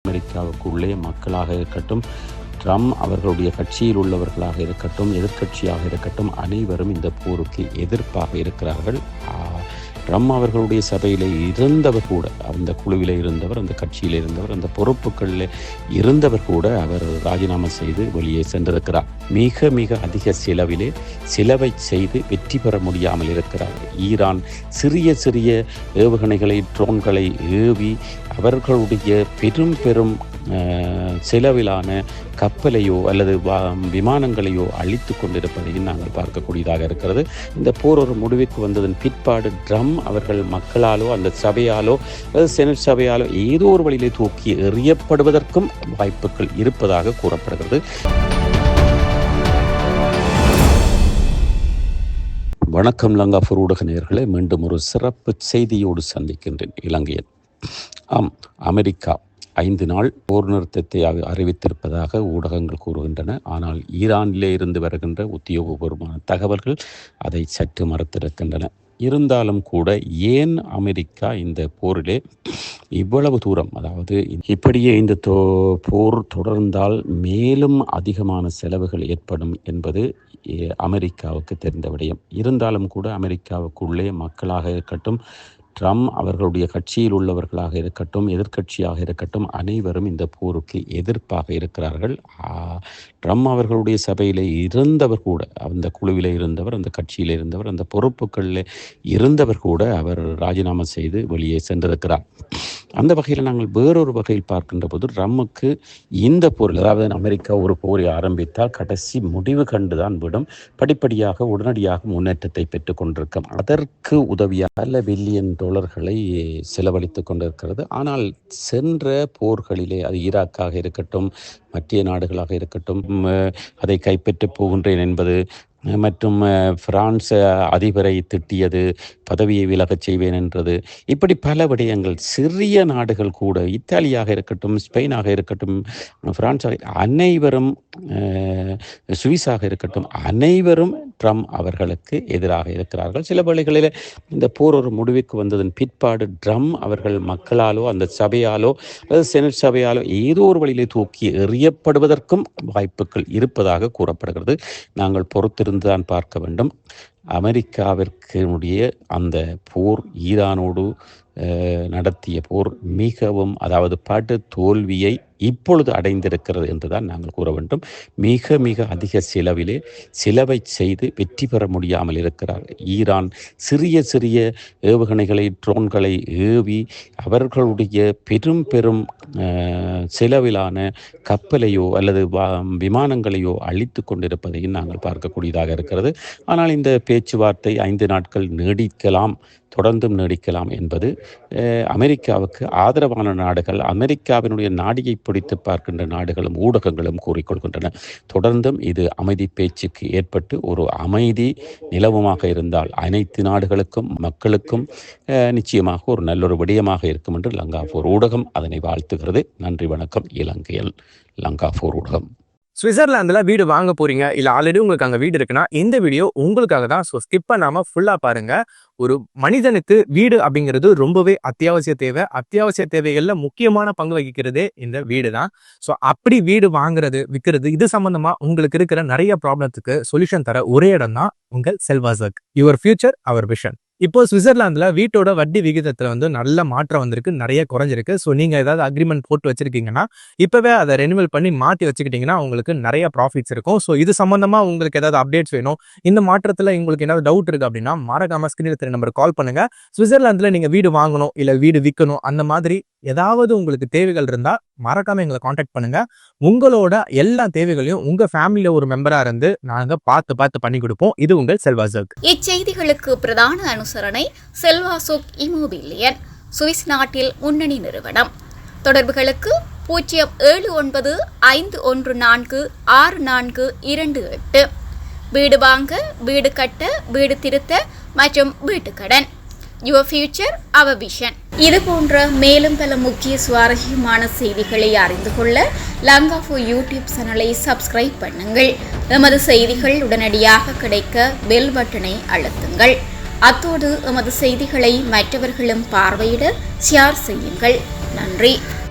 அமெரிக்காவுக்குள்ளே மக்களாக இருக்கட்டும், ட்ரம்ப் அவர்களுடைய கட்சியில் உள்ளவர்களாக இருக்கட்டும், எதிர்க்கட்சியாக இருக்கட்டும், அனைவரும் இந்த போருக்கு எதிர்ப்பாக இருக்கிறார்கள். ட்ரம்ப் அவர்களுடைய சபையில் இருந்தவர் கூட, அந்த குழுவில் இருந்தவர், அந்த கட்சியில் இருந்தவர், அந்த பொறுப்புகளில் இருந்தவர் கூட அவர் ராஜினாமா செய்து வெளியே சென்றிருக்கிறார். மிக மிக அதிக செலவை செய்து வெற்றி பெற முடியாமல் இருக்கிறார். ஈரான் சிறிய சிறிய ஏவுகணைகளை, ட்ரோன்களை ஏவி அவர்களுடைய பெரும் செலவிலான கப்பலையோ அல்லது விமானங்களையோ அழித்து கொண்டிருப்பதையும் நாங்கள் பார்க்கக்கூடியதாக இருக்கிறது. இந்த போர் ஒரு முடிவுக்கு வந்ததன் பிற்பாடு ட்ரம்ப் அவர்கள் மக்களாலோ அந்த சபையாலோ அல்லது செனட் சபையாலோ ஏதோ ஒரு வழியிலே தூக்கி எறியப்படுவதற்கும் வாய்ப்புகள் இருப்பதாக கூறப்படுகிறது. வணக்கம் லங்காபூர் ஊடக நேயர்களே, மீண்டும் ஒரு சிறப்பு செய்தியோடு சந்திக்கின்றேன். இலங்கையில் அமெரிக்கா 5 நாள் போர் நிறுத்தத்தை அறிவித்திருப்பதாக ஊடகங்கள் கூறுகின்றன. ஆனால் ஈரானிலே இருந்து வருகின்ற உத்தியோகபூர்வமான தகவல்கள் அதை சற்று மறுத்திருக்கின்றன. இருந்தாலும் கூட ஏன் அமெரிக்கா இந்த போரிலே இவ்வளவு தூரம், அதாவது இப்படியே இந்த போர் தொடர்ந்தால் மேலும் அதிகமான செலவுகள் ஏற்படும் என்பது அமெரிக்காவுக்கு தெரிந்த விடயம். இருந்தாலும் கூட அமெரிக்காவுக்குள்ளே மக்களாக இருக்கட்டும், ட்ரம்ப் அவர்களுடைய கட்சியில் உள்ளவர்களாக இருக்கட்டும், எதிர்க்கட்சியாக இருக்கட்டும், அனைவரும் இந்த போருக்கு எதிர்ப்பாக இருக்கிறார்கள். ட்ரம்ப் அவர்களுடைய சபையில் இருந்தவர் கூட, அந்த குழுவில் இருந்தவர், அந்த கட்சியில் இருந்தவர், அந்த பொறுப்புகளில் இருந்தவர் கூட அவர் ராஜினாமா செய்து வெளியே சென்றிருக்கிறார். அந்த வகையில் நாங்கள் வேறொரு வகையில் பார்க்கின்ற போது ட்ரம்ப்புக்கு இந்த போரில், அதாவது அமெரிக்கா ஒரு போரை ஆரம்பித்தால் கடைசி முடிவு கண்டுதான் விடும். படிப்படியாக உடனடியாக முன்னேற்றத்தை பெற்றுக் கொண்டிருக்கும். அதற்கு உதவியாக பல பில்லியன் டாலர்களை செலவழித்து கொண்டிருக்கிறது. ஆனால் சென்ற போர்களிலே, அது ஈராக்காக இருக்கட்டும், மற்ற நாடுகளாக இருக்கட்டும், அதை கைப்பற்றப் போகின்றேன் என்பது மற்றும் பிரான்ஸ் அதிபரை திட்டியது, பதவியை விலகச் செய்வேன் என்றது, இப்படி பல விடயங்கள் சிறிய நாடுகள் கூட, இத்தாலியாக இருக்கட்டும், ஸ்பெயினாக இருக்கட்டும், பிரான்ஸாக, அனைவரும், சுவிஸாக இருக்கட்டும், அனைவரும் ட்ரம்ப் அவர்களுக்கு எதிராக இருக்கிறார்கள். சில வேளைகளில் இந்த போர் ஒரு முடிவுக்கு வந்ததன் பிற்பாடு ட்ரம்ப் அவர்கள் மக்களாலோ அந்த சபையாலோ அல்லது செனட் சபையாலோ ஏதோ ஒரு வழியிலே தூக்கி எறியப்படுவதற்கும் வாய்ப்புகள் இருப்பதாக கூறப்படுகிறது. நாங்கள் பொறுத்திருந்துதான் பார்க்க வேண்டும். அமெரிக்காவிற்குடைய அந்த போர், ஈரானோடு நடத்திய போர் மிகவும், அதாவது படு தோல்வியை இப்பொழுது அடைந்திருக்கிறது என்றுதான் நாங்கள் கூற வேண்டும். மிக மிக அதிக செலவை செய்து வெற்றி பெற முடியாமல் இருக்கிறார். ஈரான் சிறிய சிறிய ஏவுகணைகளை, ட்ரோன்களை ஏவி அவர்களுடைய பெரும் செலவிலான கப்பலையோ அல்லது விமானங்களையோ அழித்து கொண்டிருப்பதையும் நாங்கள் பார்க்கக்கூடியதாக இருக்கிறது. ஆனால் இந்த பேச்சுவார்த்தை 5 நாட்கள் தொடர்ந்தும் நீடிக்கலாம் என்பது அமெரிக்காவுக்கு ஆதரவான நாடுகள், அமெரிக்காவினுடைய நாடியை பிடித்து பார்க்கின்ற நாடுகளும் ஊடகங்களும் கூறிக்கொள்கின்றன. தொடர்ந்தும் இது அமைதி பேச்சுக்கு ஏற்பட்டு ஒரு அமைதி நிலவமாக இருந்தால் அனைத்து நாடுகளுக்கும் மக்களுக்கும் நிச்சயமாக ஒரு நல்லொரு விடயமாக இருக்கும் என்று லங்காபூர் ஊடகம் அதனை வாழ்த்துகிறது. நன்றி, வணக்கம். இலங்கையில் லங்காபூர் ஊடகம். சுவிட்சர்லாந்துல வீடு வாங்க போறீங்க, இல்ல ஆல்ரெடி உங்களுக்கு அங்க வீடு இருக்குன்னா இந்த வீடியோ உங்களுக்காக தான். ஸோ ஸ்கிப் பண்ணாம ஃபுல்லா பாருங்க. ஒரு மனிதனுக்கு வீடு அப்படிங்கிறது ரொம்பவே அத்தியாவசிய தேவைகள்ல முக்கியமான பங்கு வகிக்கிறதே இந்த வீடு தான். ஸோ அப்படி வீடு வாங்குறது, விற்கிறது, இது சம்பந்தமா உங்களுக்கு இருக்கிற நிறைய ப்ராப்ளத்துக்கு சொல்யூஷன் தர ஒரே இடம் தான் உங்கள் செல்வாசக். Your future our vision. இப்போ சுவிட்சர்லாந்துல வீட்டோட வட்டி விகிதத்துல நல்ல மாற்றம் வந்திருக்கு, நிறைய குறைஞ்சிருக்கு. ஸோ நீங்க ஏதாவது அக்ரிமெண்ட் போட்டு வச்சிருக்கீங்கன்னா இப்பவே அதை ரெனிவல் பண்ணி மாற்றி வச்சுக்கிட்டீங்கன்னா உங்களுக்கு நிறைய ப்ராஃபிட்ஸ் இருக்கும். ஸோ இது சம்பந்தமா உங்களுக்கு ஏதாவது அப்டேட்ஸ் வேணும், இந்த மாற்றத்துல உங்களுக்கு ஏதாவது டவுட் இருக்கு அப்படின்னா மறக்காம ஸ்கிரீன்ல தெரிய நம்பர் கால் பண்ணுங்க. சுவிட்சர்லாந்துல நீங்க வீடு வாங்கணும், இல்ல வீடு விற்கணும், அந்த மாதிரி ஏதாவது உங்களுக்கு தேவைகள் இருந்தா மறக்காம எங்களை காண்டாக்ட் பண்ணுங்க. உங்களோட எல்லா தேவைகளையும் உங்க ஃபேமிலியில ஒரு மெம்பரா இருந்து நாங்க பார்த்து பண்ணி கொடுப்போம். இது உங்கள் செல்வாசோக். இச்செய்திகளுக்கு பிரதான அனுசரணை செல்வாசோக் இமோபிலியன், சுவிஸ் நாட்டில் முன்னணி நிறுவனம். தொடர்புகளுக்கு 07951464428. வீடு வாங்க, வீடு கட்ட, வீடு திருத்த மற்றும் வீட்டுக்கடன். Your future our vision. இது போன்ற மேலும் பல முக்கிய சுவாரஸ்யமான செய்திகளை அறிந்து கொள்ள லங்காபூர் யூடியூப் சேனலை சப்ஸ்கிரைப் பண்ணுங்கள். எமது செய்திகள் உடனடியாக கிடைக்க பெல் பட்டனை அழுத்துங்கள். அத்தோடு எமது செய்திகளை மற்றவர்களும் பார்வையிட ஷேர் செய்யுங்கள். நன்றி.